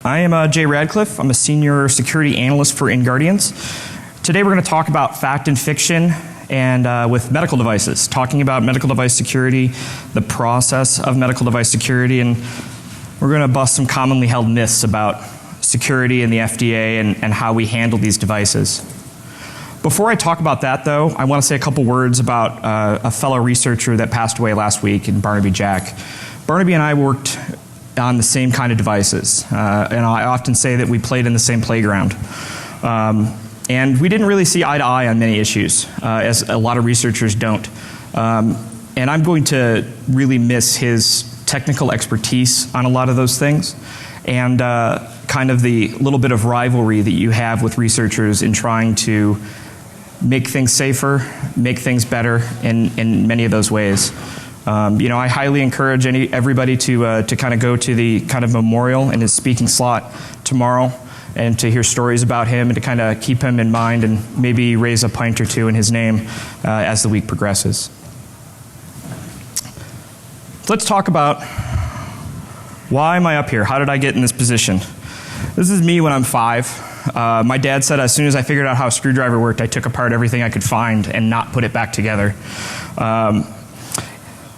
I am Jay Radcliffe. I'm a senior security analyst for InGuardians. Today we're going to talk about fact and fiction and with medical devices, talking about medical device security, the process of medical device security, and we're going to bust some commonly held myths about security and the FDA and how we handle these devices. Before I talk about that, though, I want to say a couple words about a fellow researcher that passed away last week, Barnaby Jack. Barnaby and I worked on the same kind of devices, and I often say that we played in the same playground. And we didn't really see eye to eye on many issues, as a lot of researchers don't. And I'm going to really miss his technical expertise on a lot of those things, and kind of the little bit of rivalry that you have with researchers in trying to make things safer, make things better in many of those ways. I highly encourage everybody to kind of go to the kind of memorial in his speaking slot tomorrow and to hear stories about him and to kind of keep him in mind and maybe raise a pint or two in his name as the week progresses. Let's talk about why am I up here? How did I get in this position? This is me when I'm 5. My dad said as soon as I figured out how a screwdriver worked, I took apart everything I could find and not put it back together.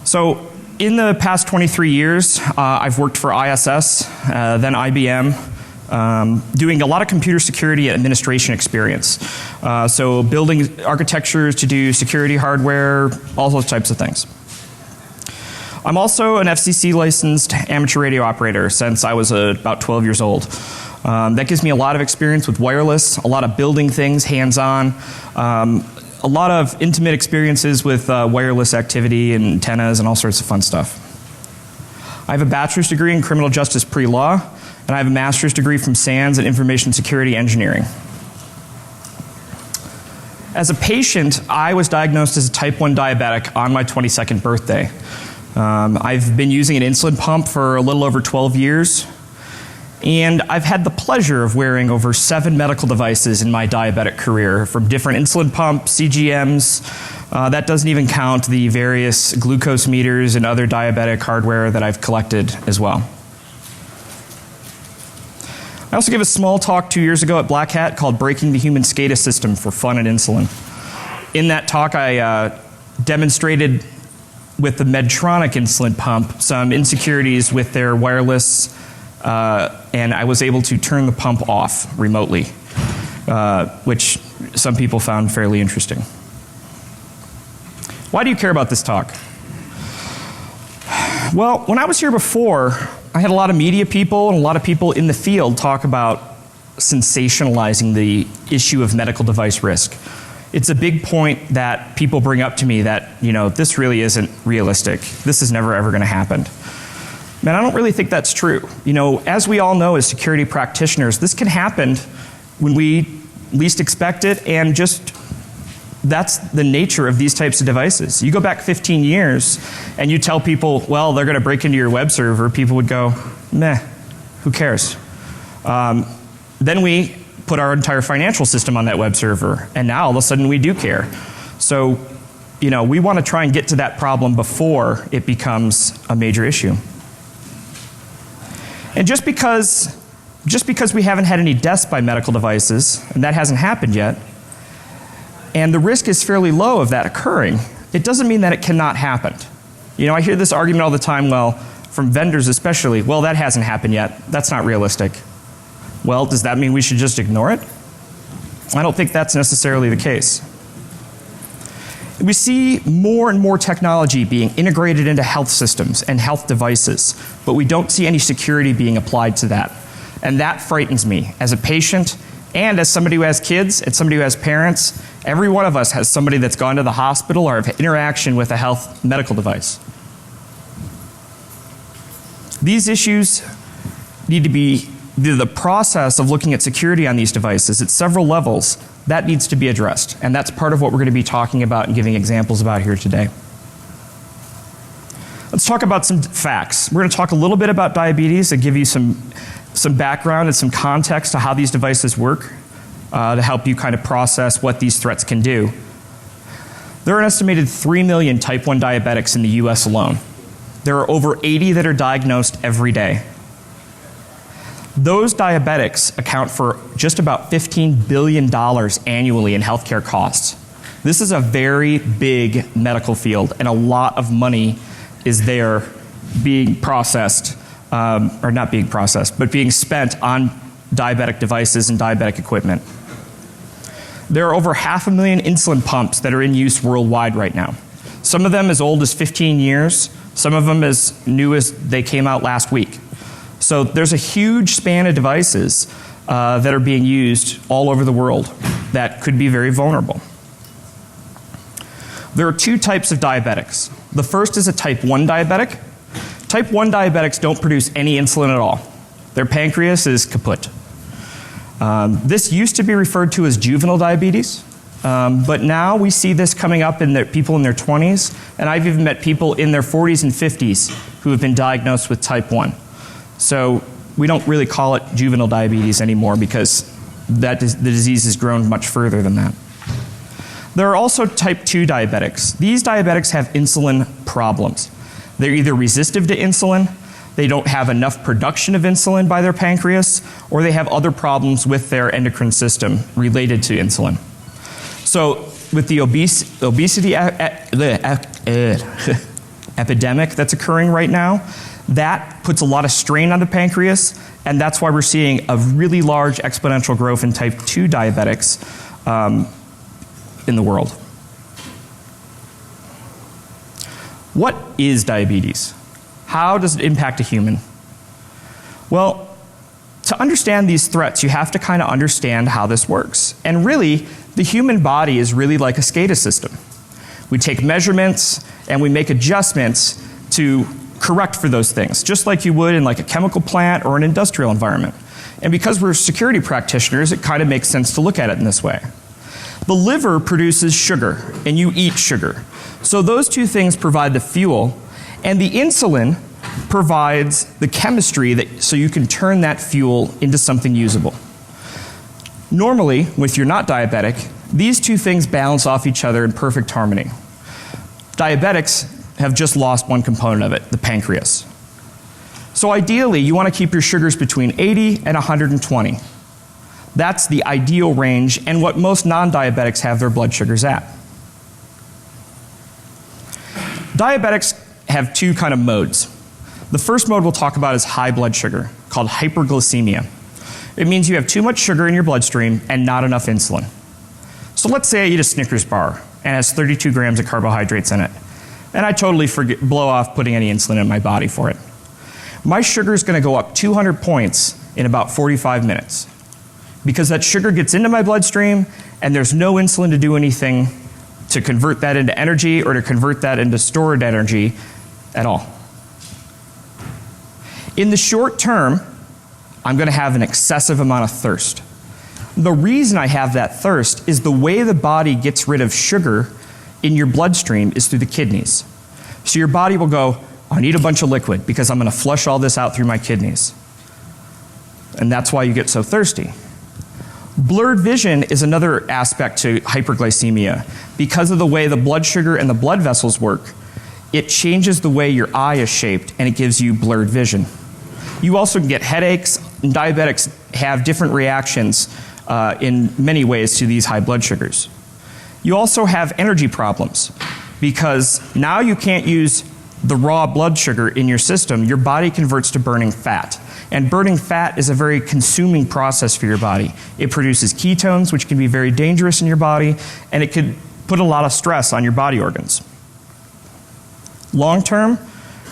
So in the past 23 years, I've worked for ISS, then IBM, doing a lot of computer security and administration experience. So building architectures to do security hardware, all those types of things. I'm also an FCC licensed amateur radio operator since I was about 12 years old. That gives me a lot of experience with wireless, a lot of building things hands-on, a lot of intimate experiences with wireless activity and antennas and all sorts of fun stuff. I have a bachelor's degree in criminal justice pre-law, and I have a master's degree from SANS in information security engineering. As a patient, I was diagnosed as a type 1 diabetic on my 22nd birthday. I've been using an insulin pump for a little over 12 years. And I've had the pleasure of wearing over 7 medical devices in my diabetic career, from different insulin pumps, CGMs. That doesn't even count the various glucose meters and other diabetic hardware that I've collected as well. I also gave a small talk 2 years ago at Black Hat called Breaking the Human SCADA System for Fun and Insulin. In that talk, I demonstrated with the Medtronic insulin pump some insecurities with their wireless, and I was able to turn the pump off remotely, which some people found fairly interesting. Why do you care about this talk? Well, when I was here before, I had a lot of media people and a lot of people in the field talk about sensationalizing the issue of medical device risk. It's a big point that people bring up to me that, this really isn't realistic. This is never ever going to happen. Man, I don't really think that's true. As we all know as security practitioners, this can happen when we least expect it, and just that's the nature of these types of devices. You go back 15 years and you tell people, well, they're going to break into your web server, people would go, meh, who cares? Then we put our entire financial system on that web server, and now all of a sudden we do care. So, we want to try and get to that problem before it becomes a major issue. And just because we haven't had any deaths by medical devices, and that hasn't happened yet, and the risk is fairly low of that occurring, it doesn't mean that it cannot happen. I hear this argument all the time, from vendors especially, well, that hasn't happened yet. That's not realistic. Well, does that mean we should just ignore it? I don't think that's necessarily the case. We see more and more technology being integrated into health systems and health devices, but we don't see any security being applied to that. And that frightens me as a patient and as somebody who has kids and somebody who has parents. Every one of us has somebody that's gone to the hospital or have interaction with a medical device. These issues need to be the process of looking at security on these devices at several levels. That needs to be addressed, and that's part of what we're going to be talking about and giving examples about here today. Let's talk about some facts. We're going to talk a little bit about diabetes and give you some background and some context to how these devices work to help you kind of process what these threats can do. There are an estimated 3 million type 1 diabetics in the US alone. There are over 80 that are diagnosed every day. Those diabetics account for just about $15 billion annually in healthcare costs. This is a very big medical field, and a lot of money is there being processed, or not being processed, but being spent on diabetic devices and diabetic equipment. There are over 500,000 insulin pumps that are in use worldwide right now. Some of them as old as 15 years, some of them as new as they came out last week. So there's a huge span of devices that are being used all over the world that could be very vulnerable. There are two types of diabetics. The first is a type 1 diabetic. Type 1 diabetics don't produce any insulin at all. Their pancreas is kaput. This used to be referred to as juvenile diabetes, but now we see this coming up in people in their 20s, and I've even met people in their 40s and 50s who have been diagnosed with type 1. So we don't really call it juvenile diabetes anymore because the disease has grown much further than that. There are also type 2 diabetics. These diabetics have insulin problems. They're either resistive to insulin, they don't have enough production of insulin by their pancreas, or they have other problems with their endocrine system related to insulin. So with the obesity epidemic that's occurring right now, that puts a lot of strain on the pancreas, and that's why we're seeing a really large exponential growth in type 2 diabetics in the world. What is diabetes? How does it impact a human? Well, to understand these threats, you have to kind of understand how this works. And really, the human body is really like a SCADA system. We take measurements and we make adjustments to correct for those things, just like you would in like a chemical plant or an industrial environment. And because we're security practitioners, it kind of makes sense to look at it in this way. The liver produces sugar, and you eat sugar. So those two things provide the fuel, and the insulin provides the chemistry so you can turn that fuel into something usable. Normally, if you're not diabetic, these two things balance off each other in perfect harmony. Diabetics have just lost one component of it, the pancreas. So ideally, you want to keep your sugars between 80 and 120. That's the ideal range and what most non-diabetics have their blood sugars at. Diabetics have two kind of modes. The first mode we'll talk about is high blood sugar, called hyperglycemia. It means you have too much sugar in your bloodstream and not enough insulin. So let's say I eat a Snickers bar and it has 32 grams of carbohydrates in it, and I totally blow off putting any insulin in my body for it. My sugar is going to go up 200 points in about 45 minutes because that sugar gets into my bloodstream and there's no insulin to do anything to convert that into energy or to convert that into stored energy at all. In the short term, I'm going to have an excessive amount of thirst. The reason I have that thirst is the way the body gets rid of sugar in your bloodstream is through the kidneys. So your body will go, I need a bunch of liquid because I'm going to flush all this out through my kidneys. And that's why you get so thirsty. Blurred vision is another aspect to hyperglycemia. Because of the way the blood sugar and the blood vessels work, it changes the way your eye is shaped and it gives you blurred vision. You also can get headaches, and diabetics have different reactions in many ways to these high blood sugars. You also have energy problems because now you can't use the raw blood sugar in your system. Your body converts to burning fat. And burning fat is a very consuming process for your body. It produces ketones, which can be very dangerous in your body, and it could put a lot of stress on your body organs. Long term,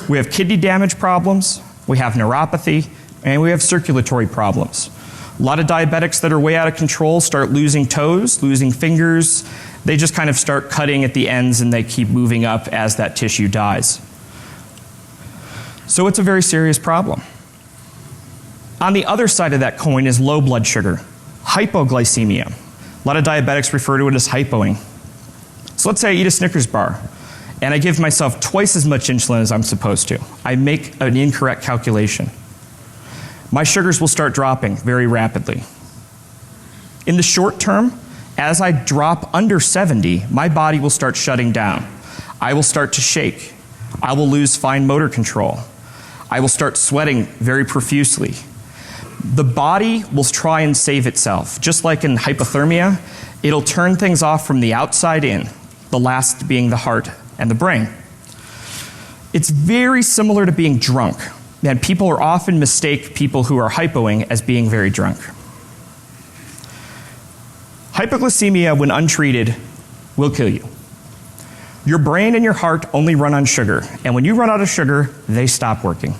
we have kidney damage problems, we have neuropathy, and we have circulatory problems. A lot of diabetics that are way out of control start losing toes, losing fingers. They just kind of start cutting at the ends and they keep moving up as that tissue dies. So it's a very serious problem. On the other side of that coin is low blood sugar, hypoglycemia. A lot of diabetics refer to it as hypoing. So let's say I eat a Snickers bar and I give myself twice as much insulin as I'm supposed to. I make an incorrect calculation. My sugars will start dropping very rapidly. In the short term, as I drop under 70, my body will start shutting down. I will start to shake. I will lose fine motor control. I will start sweating very profusely. the body will try and save itself. Just like in hypothermia, it'll turn things off from the outside in, the last being the heart and the brain. It's very similar to being drunk, and people are often mistake people who are hypoing as being very drunk. Hypoglycemia, when untreated, will kill you. Your brain and your heart only run on sugar, and when you run out of sugar, they stop working.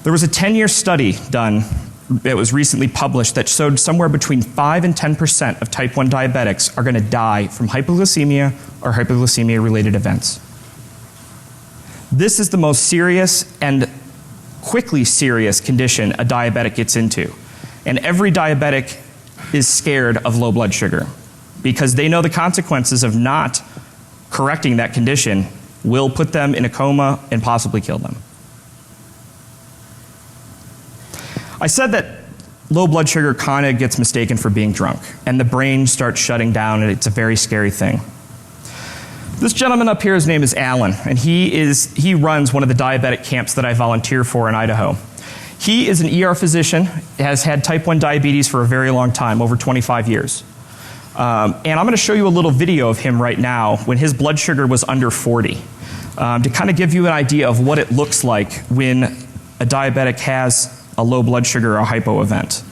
There was a 10-year study done that was recently published that showed somewhere between 5 and 10% of type 1 diabetics are going to die from hypoglycemia or hypoglycemia-related events. This is the most serious and quickly serious condition a diabetic gets into. And every diabetic is scared of low blood sugar because they know the consequences of not correcting that condition will put them in a coma and possibly kill them. I said that low blood sugar kind of gets mistaken for being drunk, and the brain starts shutting down, and it's a very scary thing. This gentleman up here, his name is Alan, and he runs one of the diabetic camps that I volunteer for in Idaho. He is an ER physician, has had type 1 diabetes for a very long time, over 25 years. And I'm going to show you a little video of him right now when his blood sugar was under 40, to kind of give you an idea of what it looks like when a diabetic has a low blood sugar or hypo event.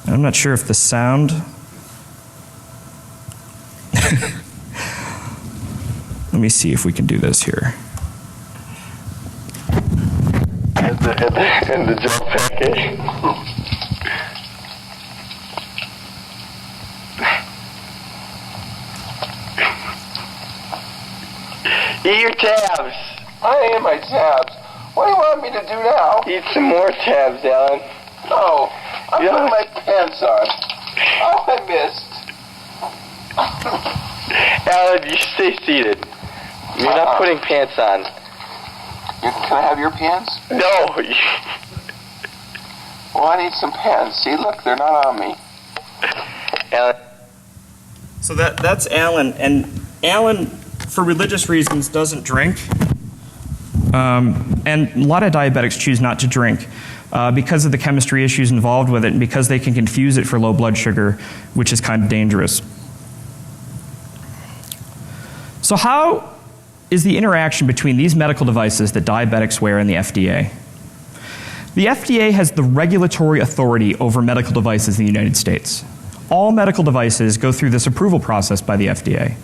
I'm not sure if the sound... Let me see if we can do this here. And the jump package. Eat your tabs. I ate my tabs. What do you want me to do now? Eat some more tabs, Alan. No, I'm putting my pants on. Oh, I missed. Alan, you stay seated. You're not putting pants on. Can I have your pants? No. Well, I need some pants. See, look, they're not on me. Alan. So that's Alan, and Alan, for religious reasons, doesn't drink. And a lot of diabetics choose not to drink because of the chemistry issues involved with it and because they can confuse it for low blood sugar, which is kind of dangerous. So how is the interaction between these medical devices that diabetics wear and the FDA? The FDA has the regulatory authority over medical devices in the United States. All medical devices go through this approval process by the FDA.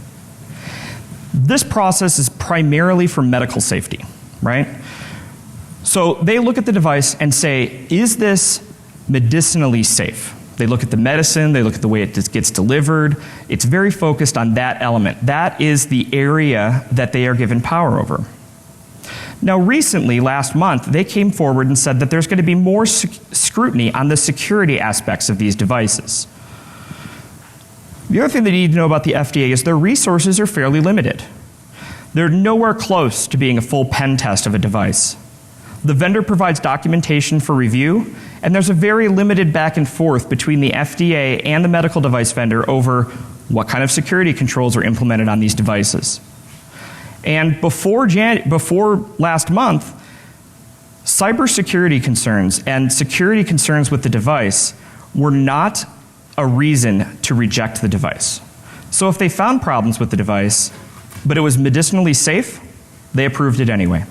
This process is primarily for medical safety, right? So they look at the device and say, is this medicinally safe? They look at the medicine, they look at the way it gets delivered. It's very focused on that element. That is the area that they are given power over. Now recently, last month, they came forward and said that there's going to be more scrutiny on the security aspects of these devices. The other thing they need to know about the FDA is their resources are fairly limited. They're nowhere close to being a full pen test of a device. The vendor provides documentation for review, and there's a very limited back and forth between the FDA and the medical device vendor over what kind of security controls are implemented on these devices. And before last month, cybersecurity concerns and security concerns with the device were not a reason to reject the device. So if they found problems with the device, but it was medicinally safe, they approved it anyway.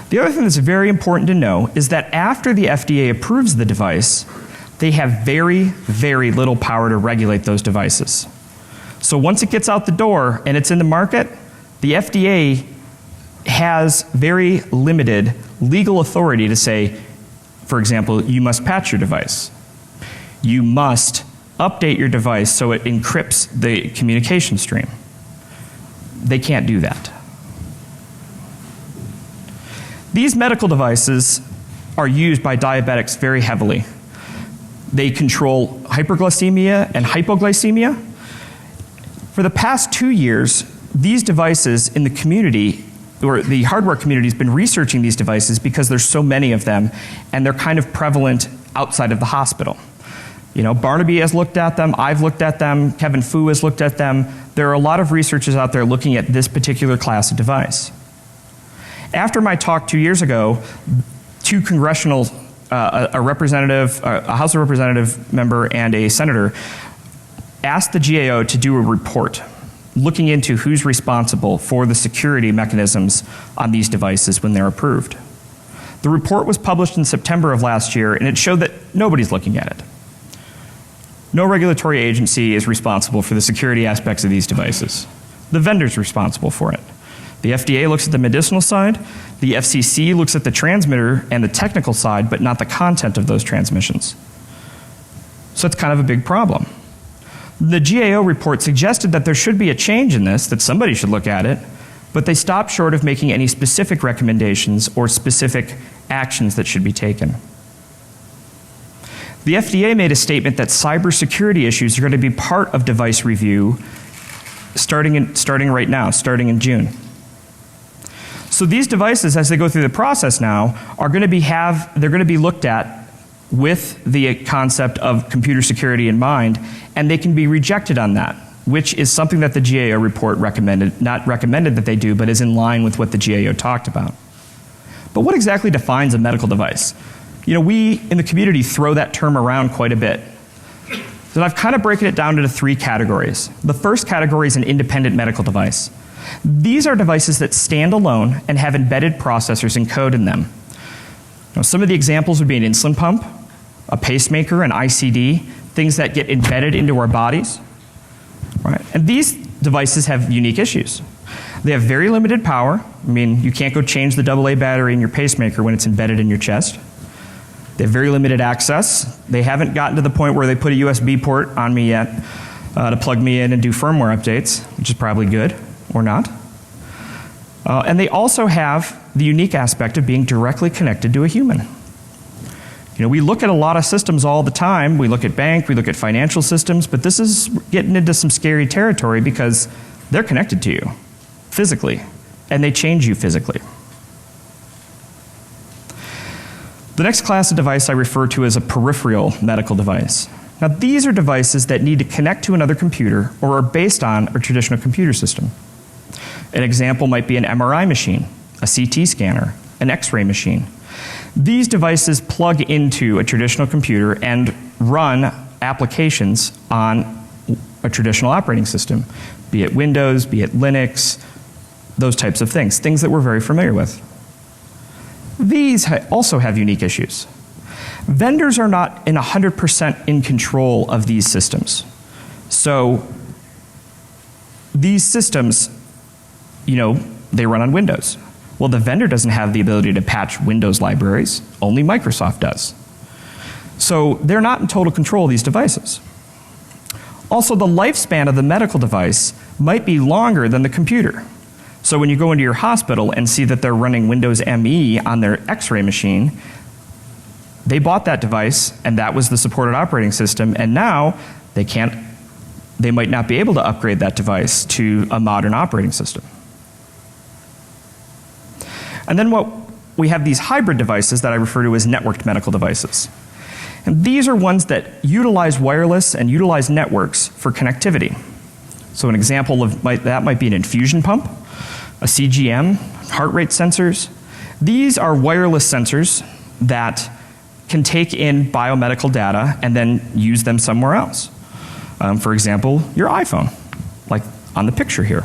The other thing that's very important to know is that after the FDA approves the device, they have very, very little power to regulate those devices. So once it gets out the door and it's in the market, the FDA has very limited legal authority to say, for example, you must patch your device. You must update your device so it encrypts the communication stream. They can't do that. These medical devices are used by diabetics very heavily. They control hyperglycemia and hypoglycemia. For the past 2 years, these devices in the community, or the hardware community, has been researching these devices because there's so many of them and they're kind of prevalent outside of the hospital. Barnaby has looked at them, I've looked at them, Kevin Fu has looked at them. There are a lot of researchers out there looking at this particular class of device. After my talk 2 years ago, two congressional, a representative, a House of Representative member and a senator asked the GAO to do a report looking into who's responsible for the security mechanisms on these devices when they're approved. The report was published in September of last year, and it showed that nobody's looking at it. No regulatory agency is responsible for the security aspects of these devices. The vendor's responsible for it. The FDA looks at the medicinal side, the FCC looks at the transmitter and the technical side, but not the content of those transmissions. So it's kind of a big problem. The GAO report suggested that there should be a change in this, that somebody should look at it, but they stopped short of making any specific recommendations or specific actions that should be taken. The FDA made a statement that cybersecurity issues are going to be part of device review starting right now, starting in June. So these devices, as they go through the process now, are going to they're going to be looked at with the concept of computer security in mind, and they can be rejected on that, which is something that the GAO report recommended, not recommended that they do, but is in line with what the GAO talked about. But what exactly defines a medical device? We in the community throw that term around quite a bit. So I've kind of broken it down into three categories. The first category is an independent medical device. These are devices that stand alone and have embedded processors and code in them. Some of the examples would be an insulin pump, a pacemaker, an ICD, things that get embedded into our bodies. Right? And these devices have unique issues. They have very limited power. You can't go change the AA battery in your pacemaker when it's embedded in your chest. They have very limited access. They haven't gotten to the point where they put a USB port on me yet to plug me in and do firmware updates, which is probably good, or not. And they also have the unique aspect of being directly connected to a human. We look at a lot of systems all the time. We look at bank, we look at financial systems, but this is getting into some scary territory because they're connected to you physically, and they change you physically. The next class of device I refer to as a peripheral medical device. Now, these are devices that need to connect to another computer or are based on a traditional computer system. An example might be an MRI machine, a CT scanner, an X-ray machine. These devices plug into a traditional computer and run applications on a traditional operating system, be it Windows, be it Linux, those types of things that we're very familiar with. These also have unique issues. Vendors are not 100% in control of these systems. So these systems, they run on Windows. Well, the vendor doesn't have the ability to patch Windows libraries. Only Microsoft does. So they're not in total control of these devices. Also, the lifespan of the medical device might be longer than the computer. So when you go into your hospital and see that they're running Windows ME on their X-ray machine, they bought that device and that was the supported operating system, and now they might not be able to upgrade that device to a modern operating system. And then we have these hybrid devices that I refer to as networked medical devices. And these are ones that utilize wireless and utilize networks for connectivity. So an example of that might be an infusion pump, a CGM, heart rate sensors. These are wireless sensors that can take in biomedical data and then use them somewhere else. For example, your iPhone, like on the picture here.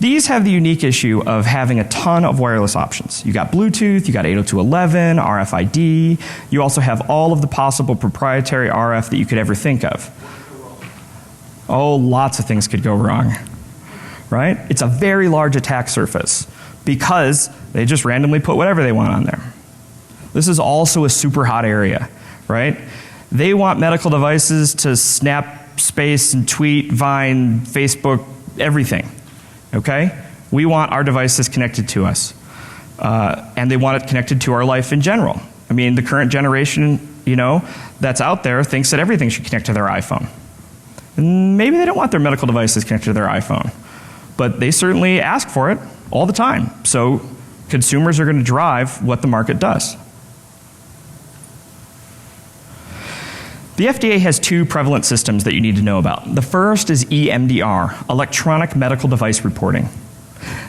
These have the unique issue of having a ton of wireless options. You got Bluetooth, you got 802.11, RFID, you also have all of the possible proprietary RF that you could ever think of. Oh, lots of things could go wrong, right? It's a very large attack surface because they just randomly put whatever they want on there. This is also a super hot area, right? They want medical devices to snap space and tweet, Vine, Facebook, everything. Okay? We want our devices connected to us. And they want it connected to our life in general. The current generation, that's out there thinks that everything should connect to their iPhone. And maybe they don't want their medical devices connected to their iPhone. But they certainly ask for it all the time. So consumers are going to drive what the market does. The FDA has two prevalent systems that you need to know about. The first is EMDR, Electronic Medical Device Reporting.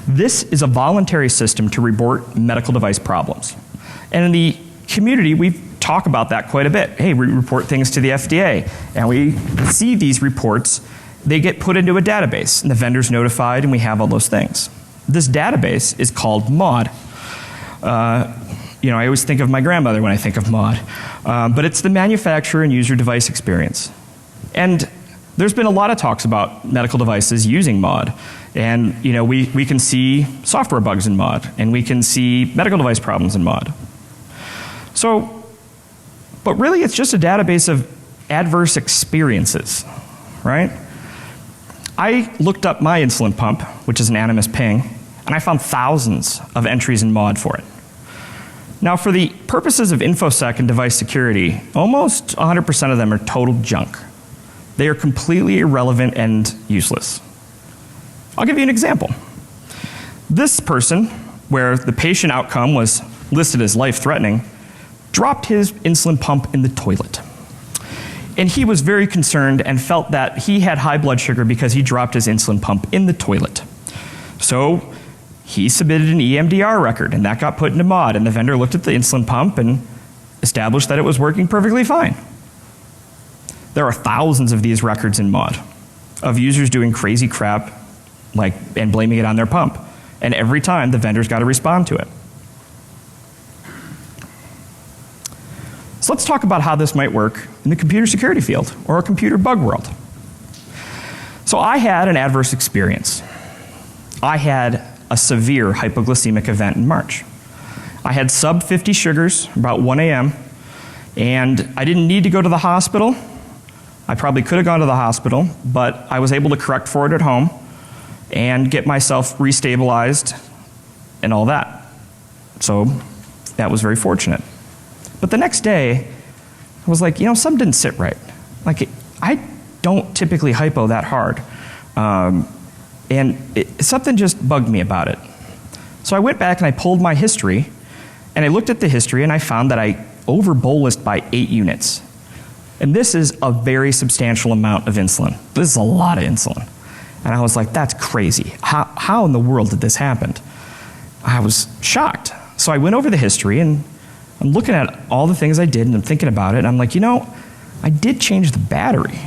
This is a voluntary system to report medical device problems. And in the community, we talk about that quite a bit. Hey, we report things to the FDA, and we see these reports. They get put into a database, and the vendor's notified, and we have all those things. This database is called MAUDE. I always think of my grandmother when I think of MAUDE, but it's the manufacturer and user device experience. And there's been a lot of talks about medical devices using MAUDE, and we can see software bugs in MAUDE, and we can see medical device problems in MAUDE. But really it's just a database of adverse experiences, right? I looked up my insulin pump, which is an Animas ping, and I found thousands of entries in MAUDE for it. Now, for the purposes of InfoSec and device security, almost 100% of them are total junk. They are completely irrelevant and useless. I'll give you an example. This person, where the patient outcome was listed as life-threatening, dropped his insulin pump in the toilet. And he was very concerned and felt that he had high blood sugar because he dropped his insulin pump in the toilet. So he submitted an EMDR record, and that got put into MAUDE, and the vendor looked at the insulin pump and established that it was working perfectly fine. There are thousands of these records in MAUDE of users doing crazy crap and blaming it on their pump. And every time the vendor's got to respond to it. So let's talk about how this might work in the computer security field or a computer bug world. So I had an adverse experience. I had a severe hypoglycemic event in March. I had sub 50 sugars about 1 a.m. and I didn't need to go to the hospital. I probably could have gone to the hospital, but I was able to correct for it at home and get myself restabilized and all that. So that was very fortunate. But the next day, I was like, something didn't sit right. I don't typically hypo that hard. Something just bugged me about it. So I went back and I pulled my history, and I looked at the history, and I found that I over-bolused by 8 units. And this is a very substantial amount of insulin. This is a lot of insulin. And I was like, that's crazy. How in the world did this happen? I was shocked. So I went over the history, and I'm looking at all the things I did, and I'm thinking about it, and I'm like, I did change the battery.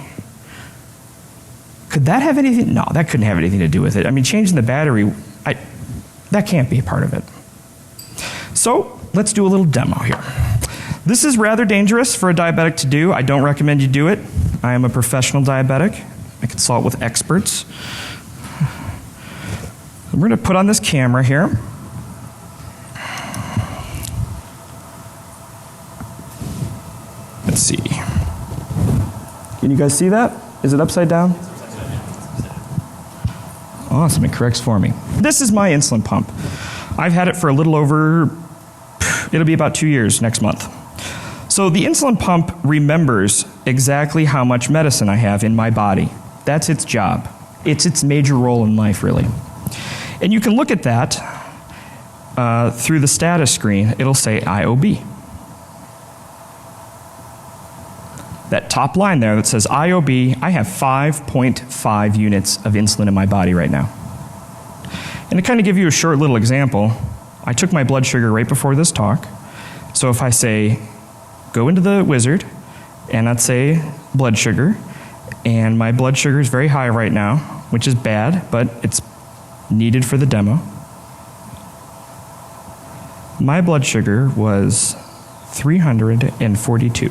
Could that have anything? No, that couldn't have anything to do with it. I mean, changing the battery, that can't be a part of it. So let's do a little demo here. This is rather dangerous for a diabetic to do. I don't recommend you do it. I am a professional diabetic. I consult with experts. We're going to put on this camera here. Let's see. Can you guys see that? Is it upside down? Awesome, it corrects for me. This is my insulin pump. I've had it for a little over, it'll be about 2 years next month. So the insulin pump remembers exactly how much medicine I have in my body. That's its job. It's its major role in life, really. And you can look at that through the status screen. It'll say IOB. That top line there that says IOB, I have 5.5 units of insulin in my body right now. And to kind of give you a short little example, I took my blood sugar right before this talk. So if I say, go into the wizard, and let's say blood sugar, and my blood sugar is very high right now, which is bad, but it's needed for the demo. My blood sugar was 342.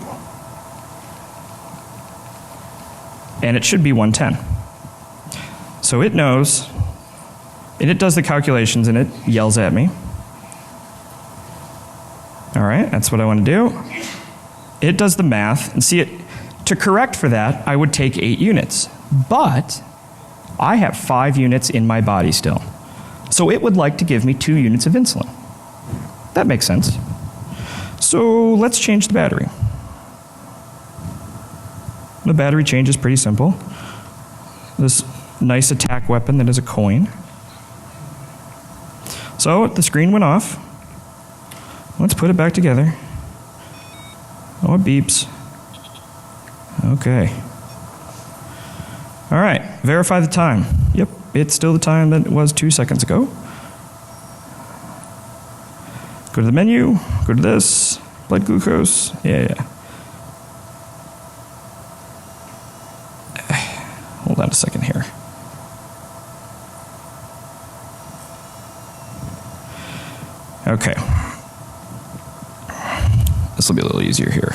And it should be 110. So it knows, and it does the calculations, and it yells at me. All right, that's what I want to do. It does the math, and see it. To correct for that, I would take 8 units. But I have 5 units in my body still. So it would like to give me 2 units of insulin. That makes sense. So let's change the battery. The battery change is pretty simple. This nice attack weapon that is a coin. So the screen went off. Let's put it back together. Oh, it beeps. Okay. All right, verify the time. Yep, it's still the time that it was 2 seconds ago. Go to the menu, go to this, blood glucose, yeah. Hold on a second here. Okay. This will be a little easier here.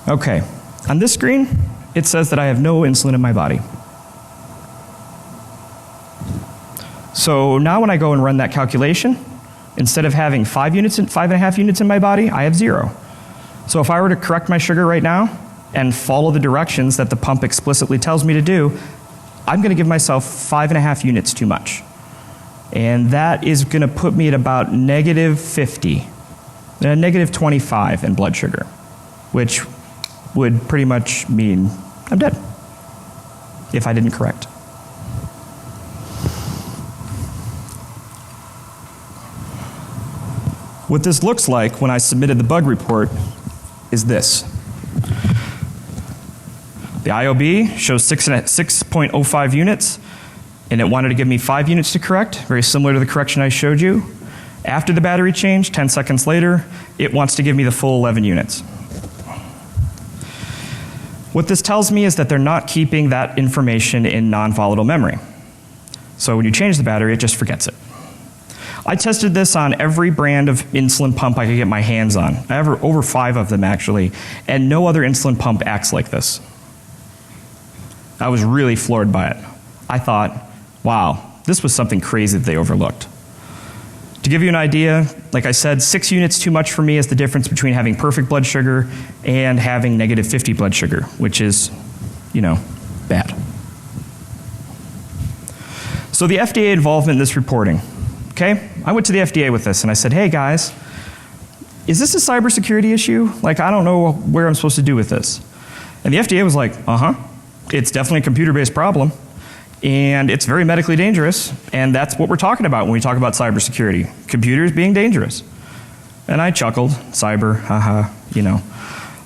Okay, on this screen, it says that I have no insulin in my body. So now when I go and run that calculation, instead of having 5.5 units in my body, I have 0. So if I were to correct my sugar right now and follow the directions that the pump explicitly tells me to do, I'm going to give myself 5.5 units too much. And that is going to put me at about -50, -25 in blood sugar, which would pretty much mean I'm dead if I didn't correct. What this looks like when I submitted the bug report is this. The IOB shows 6.05 units, and it wanted to give me 5 units to correct, very similar to the correction I showed you. After the battery change, 10 seconds later, it wants to give me the full 11 units. What this tells me is that they're not keeping that information in non-volatile memory. So when you change the battery, it just forgets it. I tested this on every brand of insulin pump I could get my hands on. I have over 5 of them actually, and no other insulin pump acts like this. I was really floored by it. I thought, wow, this was something crazy that they overlooked. To give you an idea, like I said, 6 units too much for me is the difference between having perfect blood sugar and having -50 blood sugar, which is, bad. So the FDA involvement in this reporting, okay? I went to the FDA with this and I said, hey guys, is this a cybersecurity issue? Like, I don't know where I'm supposed to do with this. And the FDA was like, it's definitely a computer-based problem. And it's very medically dangerous, and that's what we're talking about when we talk about cybersecurity. Computers being dangerous. And I chuckled, cyber,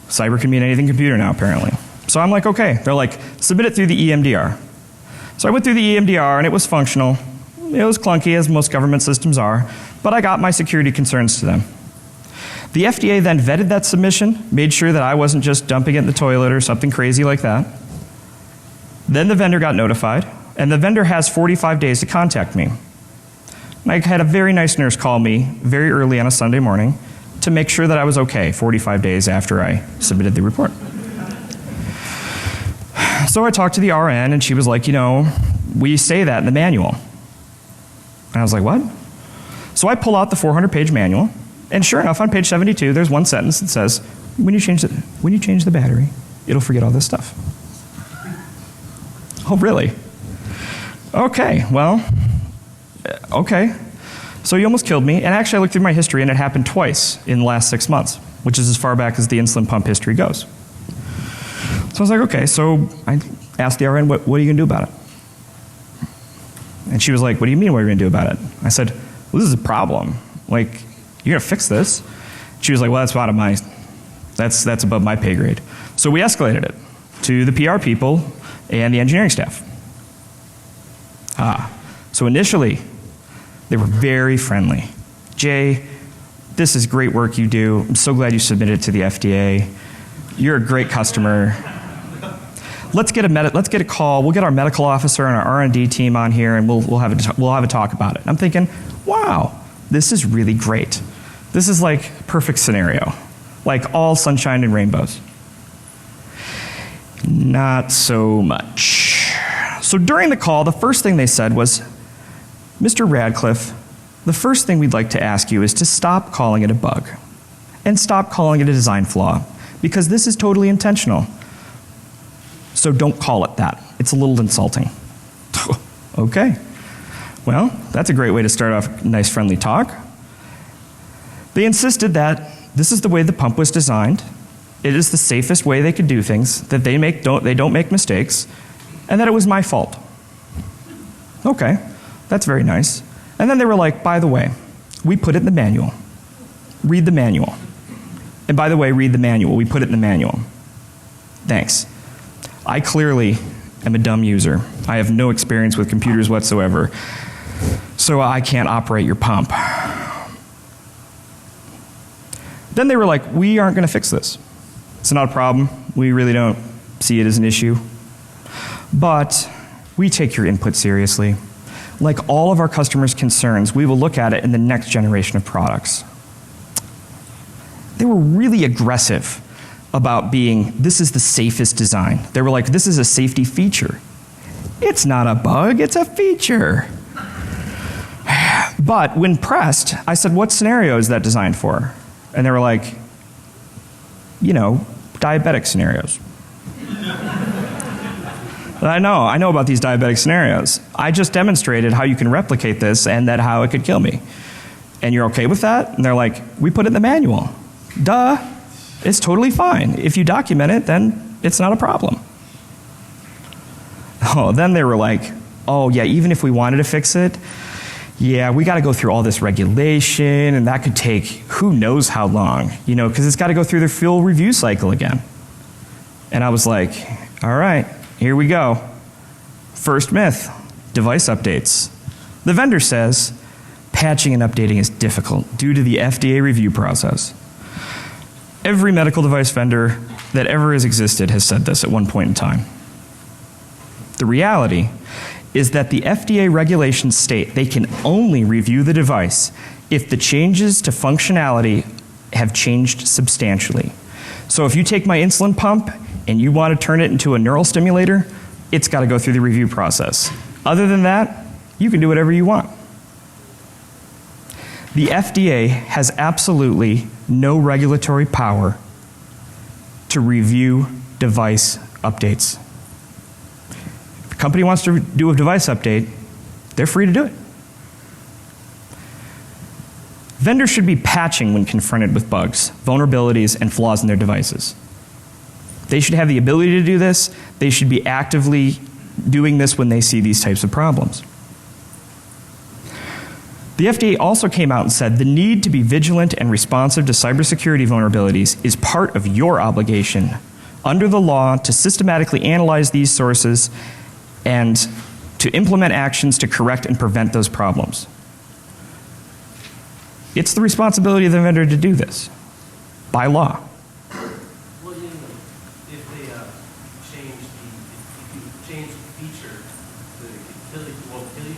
cyber can mean anything computer now, apparently. So I'm like, okay. They're like, submit it through the EMDR. So I went through the EMDR, and it was functional. It was clunky, as most government systems are, but I got my security concerns to them. The FDA then vetted that submission, made sure that I wasn't just dumping it in the toilet or something crazy like that. Then the vendor got notified. And the vendor has 45 days to contact me. I had a very nice nurse call me very early on a Sunday morning to make sure that I was okay 45 days after I submitted the report. So I talked to the RN and she was like, we say that in the manual. And I was like, what? So I pull out the 400-page manual, and sure enough, on page 72, there's one sentence that says, when you change the battery, it'll forget all this stuff. Oh, really? Okay, well, okay. So you almost killed me. And actually, I looked through my history, and it happened twice in the last 6 months, which is as far back as the insulin pump history goes. So I was like, okay. So I asked the RN, what are you going to do about it? And she was like, what do you mean, what are you going to do about it? I said, well, this is a problem. Like, you're going to fix this? She was like, well, that's out of my, that's above my pay grade. So we escalated it to the PR people and the engineering staff. So initially, they were very friendly. Jay, this is great work you do. I'm so glad you submitted it to the FDA. You're a great customer. Let's get a call. We'll get our medical officer and our R&D team on here, and we'll have a talk about it. I'm thinking, wow, this is really great. This is like perfect scenario, like all sunshine and rainbows. Not so much. So during the call, the first thing they said was, Mr. Radcliffe, the first thing we'd like to ask you is to stop calling it a bug and stop calling it a design flaw, because this is totally intentional. So don't call it that. It's a little insulting. Okay. Well, that's a great way to start off a nice friendly talk. They insisted that this is the way the pump was designed. It is the safest way they could do things, that they don't make mistakes, and that it was my fault. Okay, that's very nice. And then they were like, by the way, we put it in the manual. Read the manual. And by the way, read the manual. We put it in the manual. Thanks. I clearly am a dumb user. I have no experience with computers whatsoever, so I can't operate your pump. Then they were like, we aren't going to fix this. It's not a problem. We really don't see it as an issue. But we take your input seriously. Like all of our customers' concerns, we will look at it in the next generation of products. They were really aggressive about being, this is the safest design. They were like, this is a safety feature. It's not a bug, it's a feature. But when pressed, I said, what scenario is that designed for? And they were like, you know, diabetic scenarios. I know about these diabetic scenarios. I just demonstrated how you can replicate this and that how it could kill me. And you're okay with that? And they're like, we put it in the manual. Duh, it's totally fine. If you document it, then it's not a problem. Oh, then they were like, oh yeah, even if we wanted to fix it, yeah, we got to go through all this regulation, and that could take who knows how long, you know, because it's got to go through the full review cycle again. And I was like, all right, here we go. First myth, device updates. The vendor says, patching and updating is difficult due to the FDA review process. Every medical device vendor that ever has existed has said this at one point in time. The reality is that the FDA regulations state they can only review the device if the changes to functionality have changed substantially. So if you take my insulin pump and you want to turn it into a neural stimulator, it's got to go through the review process. Other than that, you can do whatever you want. The FDA has absolutely no regulatory power to review device updates. If a company wants to do a device update, they're free to do it. Vendors should be patching when confronted with bugs, vulnerabilities, and flaws in their devices. They should have the ability to do this. They should be actively doing this when they see these types of problems. The FDA also came out and said the need to be vigilant and responsive to cybersecurity vulnerabilities is part of your obligation under the law to systematically analyze these sources and to implement actions to correct and prevent those problems. It's the responsibility of the vendor to do this by law. Well, you know, if they change the feature, it won't kill you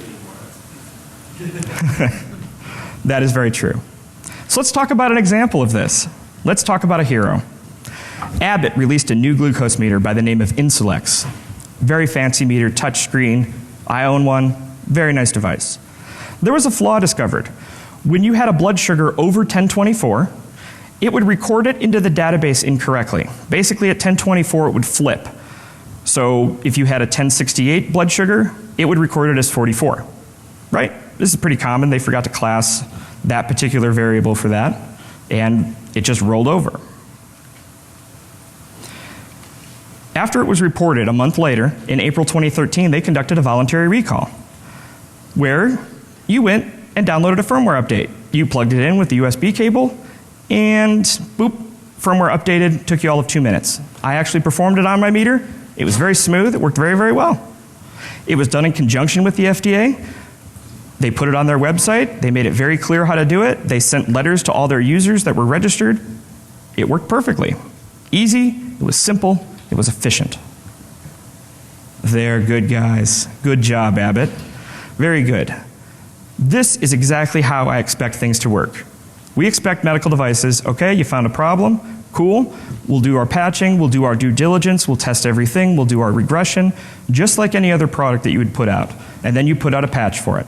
anymore. That is very true. So let's talk about an example of this. Let's talk about a hero. Abbott released a new glucose meter by the name of Insulex. Very fancy meter, touchscreen. I own one. Very nice device. There was a flaw discovered. When you had a blood sugar over 1024, it would record it into the database incorrectly. Basically at 1024 it would flip. So if you had a 1068 blood sugar, it would record it as 44. Right? This is pretty common. They forgot to class that particular variable for that, and it just rolled over. After it was reported a month later, in April 2013, they conducted a voluntary recall where you went and downloaded a firmware update. You plugged it in with the USB cable, and boop, firmware updated. Took you all of 2 minutes. I actually performed it on my meter. It was very smooth. It worked very, very well. It was done in conjunction with the FDA. They put it on their website. They made it very clear how to do it. They sent letters to all their users that were registered. It worked perfectly. Easy, it was simple, it was efficient. They're good guys. Good job, Abbott. Very good. This is exactly how I expect things to work. We expect medical devices, okay, you found a problem, cool. We'll do our patching, we'll do our due diligence, we'll test everything, we'll do our regression, just like any other product that you would put out. And then you put out a patch for it.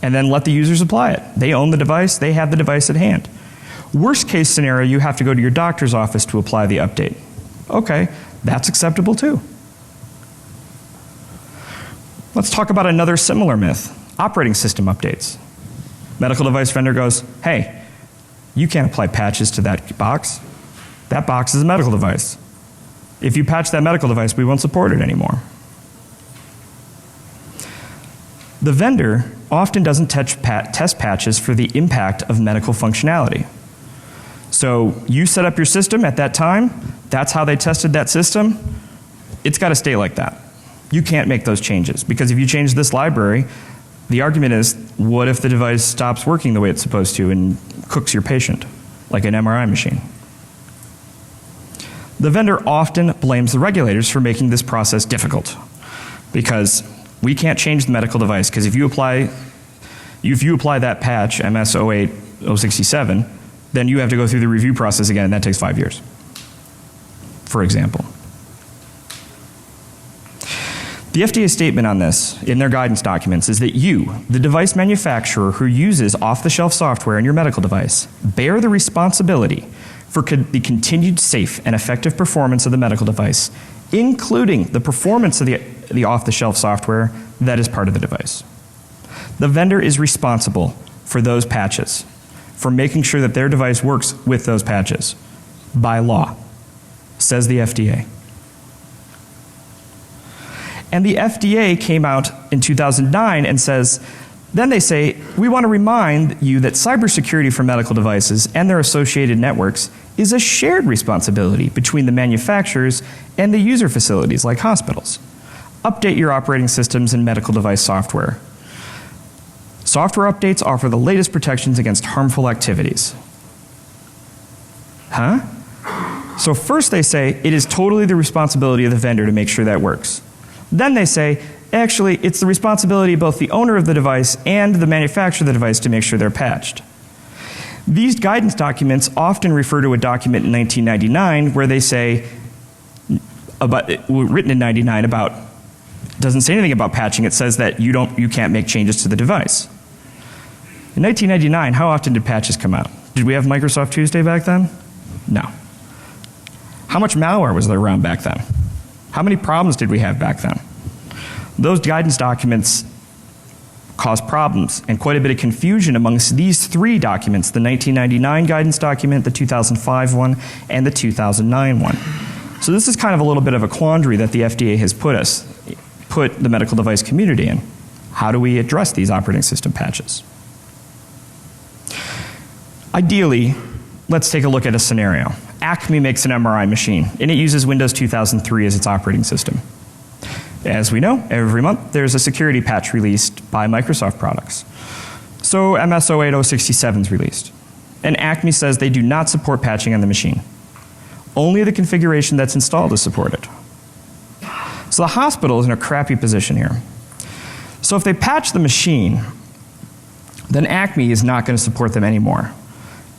And then let the users apply it. They own the device, they have the device at hand. Worst case scenario, you have to go to your doctor's office to apply the update. Okay, that's acceptable too. Let's talk about another similar myth, operating system updates. Medical device vendor goes, hey, you can't apply patches to that box. That box is a medical device. If you patch that medical device, we won't support it anymore. The vendor often doesn't test patches for the impact of medical functionality. So you set up your system at that time, That's how they tested that system. It's got to stay like that. You can't make those changes, because if you change this library, the argument is, what if the device stops working the way it's supposed to and cooks your patient, like an MRI machine? The vendor often blames the regulators for making this process difficult, because we can't change the medical device, because if you apply that patch, MS 08067, then you have to go through the review process again, and that takes 5 years, for example. The FDA statement on this in their guidance documents is that you, the device manufacturer who uses off-the-shelf software in your medical device, bear the responsibility for the continued safe and effective performance of the medical device, including the performance of the off-the-shelf software that is part of the device. The vendor is responsible for those patches, for making sure that their device works with those patches, by law, says the FDA. And the FDA came out in 2009 and says, then they say, we want to remind you that cybersecurity for medical devices and their associated networks is a shared responsibility between the manufacturers and the user facilities like hospitals. Update your operating systems and medical device software. Software updates offer the latest protections against harmful activities. Huh? So first they say it is totally the responsibility of the vendor to make sure that works. Then they say, actually, it's the responsibility of both the owner of the device and the manufacturer of the device to make sure they're patched. These guidance documents often refer to a document in 1999 where they say, written in 99 about, doesn't say anything about patching, it says that you can't make changes to the device. In 1999, how often did patches come out? Did we have Microsoft Tuesday back then? No. How much malware was there around back then? How many problems did we have back then? Those guidance documents caused problems and quite a bit of confusion amongst these three documents, the 1999 guidance document, the 2005 one, and the 2009 one. So this is kind of a little bit of a quandary that the FDA has put the medical device community in. How do we address these operating system patches? Ideally, let's take a look at a scenario. Acme makes an MRI machine, and it uses Windows 2003 as its operating system. As we know, every month there's a security patch released by Microsoft products. So MS 08067 is released, and Acme says they do not support patching on the machine. Only the configuration that's installed is supported. So the hospital is in a crappy position here. So if they patch the machine, then Acme is not going to support them anymore.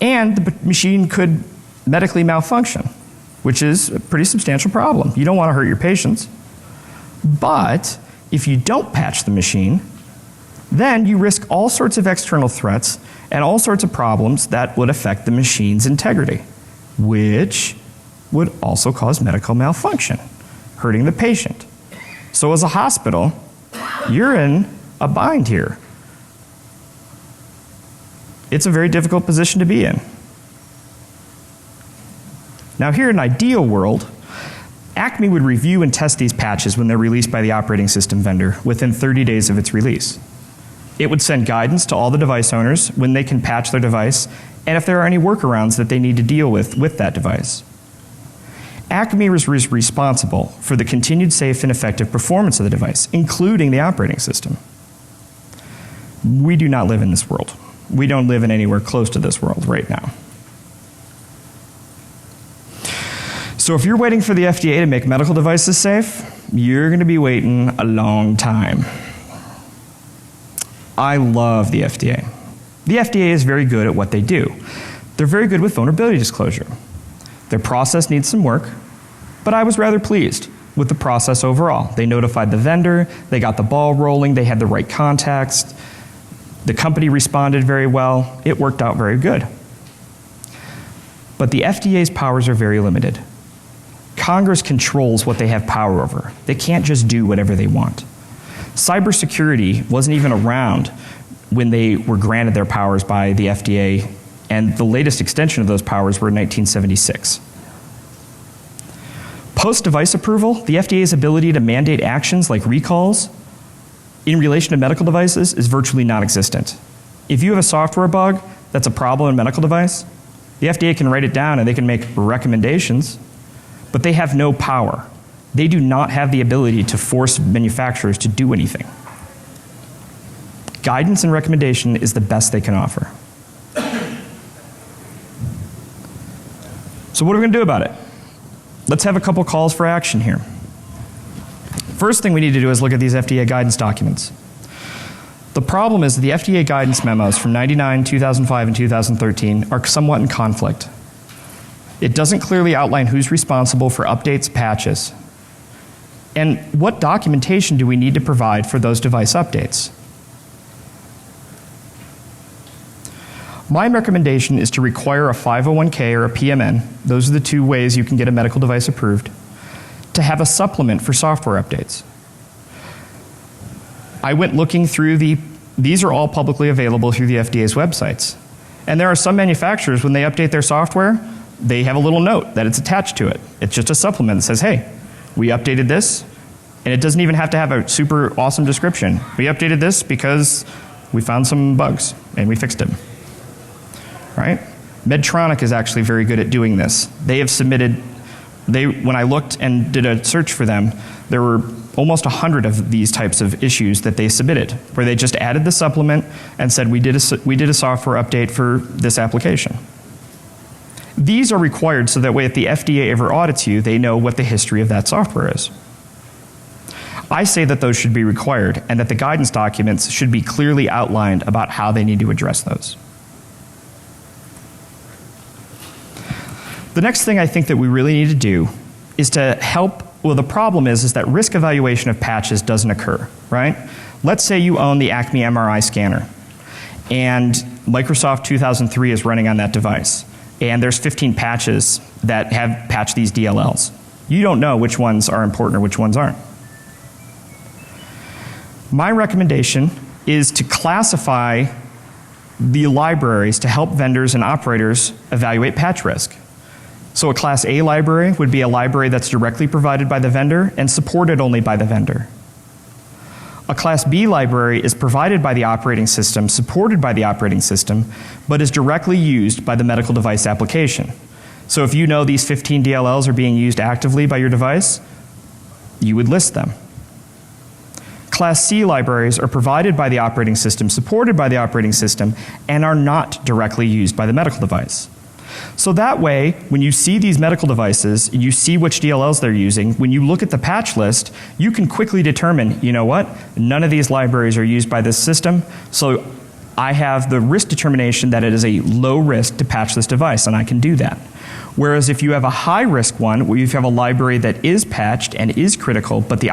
And the machine could medically malfunction, which is a pretty substantial problem. You don't want to hurt your patients. But if you don't patch the machine, then you risk all sorts of external threats and all sorts of problems that would affect the machine's integrity, which would also cause medical malfunction, hurting the patient. So as a hospital, you're in a bind here. It's a very difficult position to be in. Now here in an ideal world, Acme would review and test these patches when they're released by the operating system vendor within 30 days of its release. It would send guidance to all the device owners when they can patch their device and if there are any workarounds that they need to deal with that device. Acme is responsible for the continued safe and effective performance of the device, including the operating system. We do not live in this world. We don't live in anywhere close to this world right now. So if you're waiting for the FDA to make medical devices safe, you're going to be waiting a long time. I love the FDA. The FDA is very good at what they do. They're very good with vulnerability disclosure. Their process needs some work, but I was rather pleased with the process overall. They notified the vendor, they got the ball rolling, they had the right context, the company responded very well, it worked out very good. But the FDA's powers are very limited. Congress controls what they have power over. They can't just do whatever they want. Cybersecurity wasn't even around when they were granted their powers by the FDA, and the latest extension of those powers were in 1976. Post-device approval, the FDA's ability to mandate actions like recalls in relation to medical devices is virtually non-existent. If you have a software bug that's a problem in a medical device, the FDA can write it down and they can make recommendations, but they have no power. They do not have the ability to force manufacturers to do anything. Guidance and recommendation is the best they can offer. So what are we going to do about it? Let's have a couple calls for action here. First thing we need to do is look at these FDA guidance documents. The problem is that the FDA guidance memos from 99, 2005, and 2013 are somewhat in conflict. It doesn't clearly outline who's responsible for updates, patches, and what documentation do we need to provide for those device updates. My recommendation is to require a 501(k) or a PMN, those are the two ways you can get a medical device approved, to have a supplement for software updates. I went looking through these are all publicly available through the FDA's websites. And there are some manufacturers, when they update their software, they have a little note that it's attached to it. It's just a supplement that says, hey, we updated this, and it doesn't even have to have a super awesome description. We updated this because we found some bugs, and we fixed them. Right? Medtronic is actually very good at doing this. They have submitted, when I looked and did a search for them, there were almost 100 of these types of issues that they submitted, where they just added the supplement and said, we did a software update for this application. These are required so that way if the FDA ever audits you, they know what the history of that software is. I say that those should be required and that the guidance documents should be clearly outlined about how they need to address those. The next thing I think that we really need to do is to help. Well, the problem is that risk evaluation of patches doesn't occur, right? Let's say you own the Acme MRI scanner, and Microsoft 2003 is running on that device, and there's 15 patches that have patched these DLLs. You don't know which ones are important or which ones aren't. My recommendation is to classify the libraries to help vendors and operators evaluate patch risk. So a Class A library would be a library that's directly provided by the vendor and supported only by the vendor. A Class B library is provided by the operating system, supported by the operating system, but is directly used by the medical device application. So if you know these 15 DLLs are being used actively by your device, you would list them. Class C libraries are provided by the operating system, supported by the operating system, and are not directly used by the medical device. So that way, when you see these medical devices, you see which DLLs they're using, when you look at the patch list, you can quickly determine, you know what, none of these libraries are used by this system, so I have the risk determination that it is a low risk to patch this device, and I can do that. Whereas if you have a high risk one, where you have a library that is patched and is critical, but the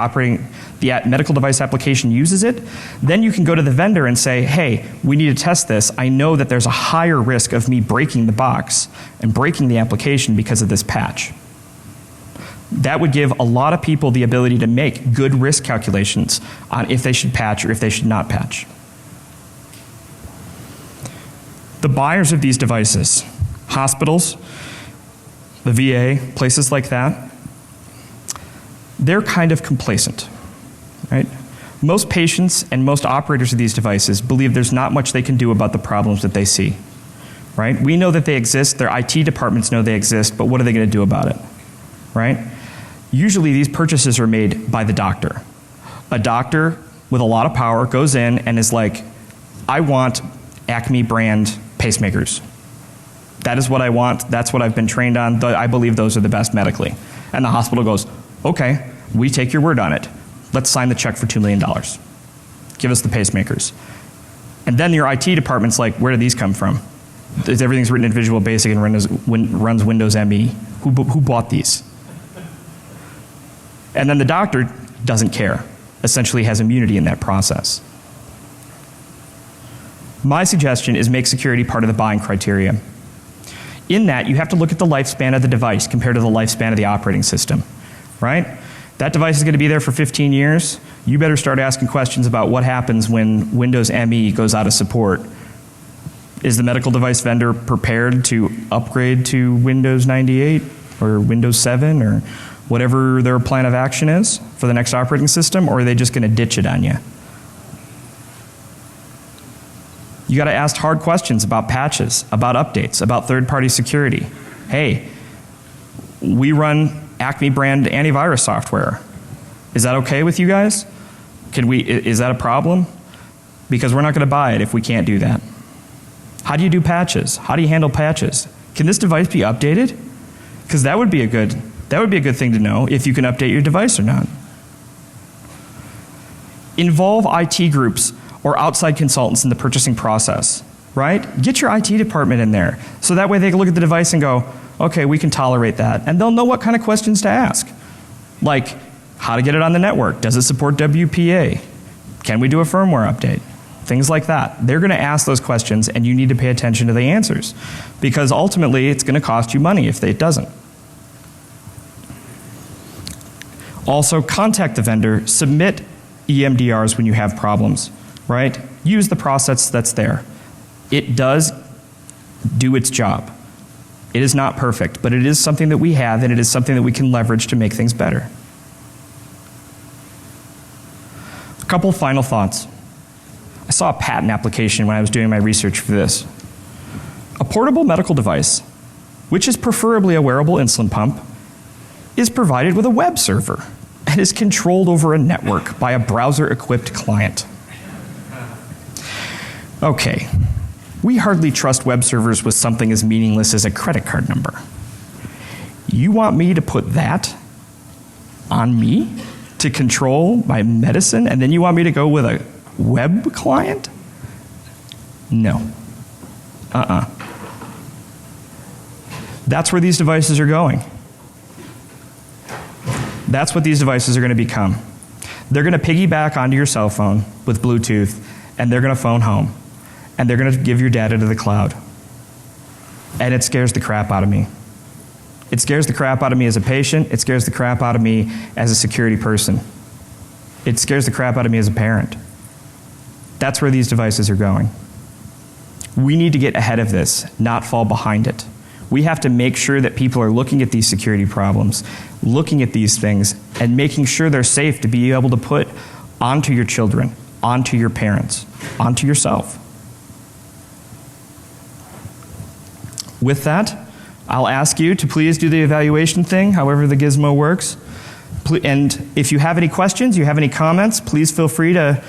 medical device application uses it, then you can go to the vendor and say, hey, we need to test this. I know that there's a higher risk of me breaking the box and breaking the application because of this patch. That would give a lot of people the ability to make good risk calculations on if they should patch or if they should not patch. The buyers of these devices, hospitals, the VA, places like that, they're kind of complacent, right? Most patients and most operators of these devices believe there's not much they can do about the problems that they see, right? We know that they exist, their IT departments know they exist, but what are they going to do about it, right? Usually these purchases are made by the doctor. A doctor with a lot of power goes in and is like, I want Acme brand pacemakers. That is what I want. That's what I've been trained on. I believe those are the best medically. And the hospital goes, okay, we take your word on it. Let's sign the check for $2 million. Give us the pacemakers. And then your IT department's like, where do these come from? Everything's written in Visual Basic and runs Windows ME. Who bought these? And then the doctor doesn't care. Essentially has immunity in that process. My suggestion is make security part of the buying criteria. In that, you have to look at the lifespan of the device compared to the lifespan of the operating system, right? That device is going to be there for 15 years. You better start asking questions about what happens when Windows ME goes out of support. Is the medical device vendor prepared to upgrade to Windows 98 or Windows 7 or whatever their plan of action is for the next operating system, or are they just going to ditch it on you? You got to ask hard questions about patches, about updates, about third-party security. Hey, we run Acme brand antivirus software. Is that okay with you guys? Is that a problem? Because we're not going to buy it if we can't do that. How do you do patches? How do you handle patches? Can this device be updated? Because that would be a good thing to know if you can update your device or not. Involve IT groups or outside consultants in the purchasing process, right? Get your IT department in there. So that way they can look at the device and go, okay, we can tolerate that. And they'll know what kind of questions to ask. Like, how to get it on the network? Does it support WPA? Can we do a firmware update? Things like that. They're going to ask those questions, and you need to pay attention to the answers. Because ultimately, it's going to cost you money if it doesn't. Also, contact the vendor. Submit EMDRs when you have problems, right? Use the process that's there. It does do its job. It is not perfect, but it is something that we have, and it is something that we can leverage to make things better. A couple final thoughts. I saw a patent application when I was doing my research for this. A portable medical device, which is preferably a wearable insulin pump, is provided with a web server and is controlled over a network by a browser-equipped client. Okay, we hardly trust web servers with something as meaningless as a credit card number. You want me to put that on me to control my medicine, and then you want me to go with a web client? No. That's where these devices are going. That's what these devices are going to become. They're going to piggyback onto your cell phone with Bluetooth, and they're going to phone home. And they're going to give your data to the cloud. And it scares the crap out of me. It scares the crap out of me as a patient. It scares the crap out of me as a security person. It scares the crap out of me as a parent. That's where these devices are going. We need to get ahead of this, not fall behind it. We have to make sure that people are looking at these security problems, looking at these things, and making sure they're safe to be able to put onto your children, onto your parents, onto yourself. With that, I'll ask you to please do the evaluation thing, however the gizmo works. And if you have any questions, you have any comments, please feel free to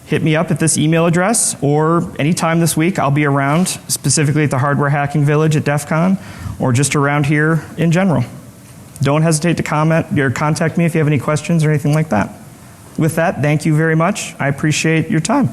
hit me up at this email address, or anytime this week. I'll be around, specifically at the Hardware Hacking Village at DEF CON, or just around here in general. Don't hesitate to comment or contact me if you have any questions or anything like that. With that, thank you very much. I appreciate your time.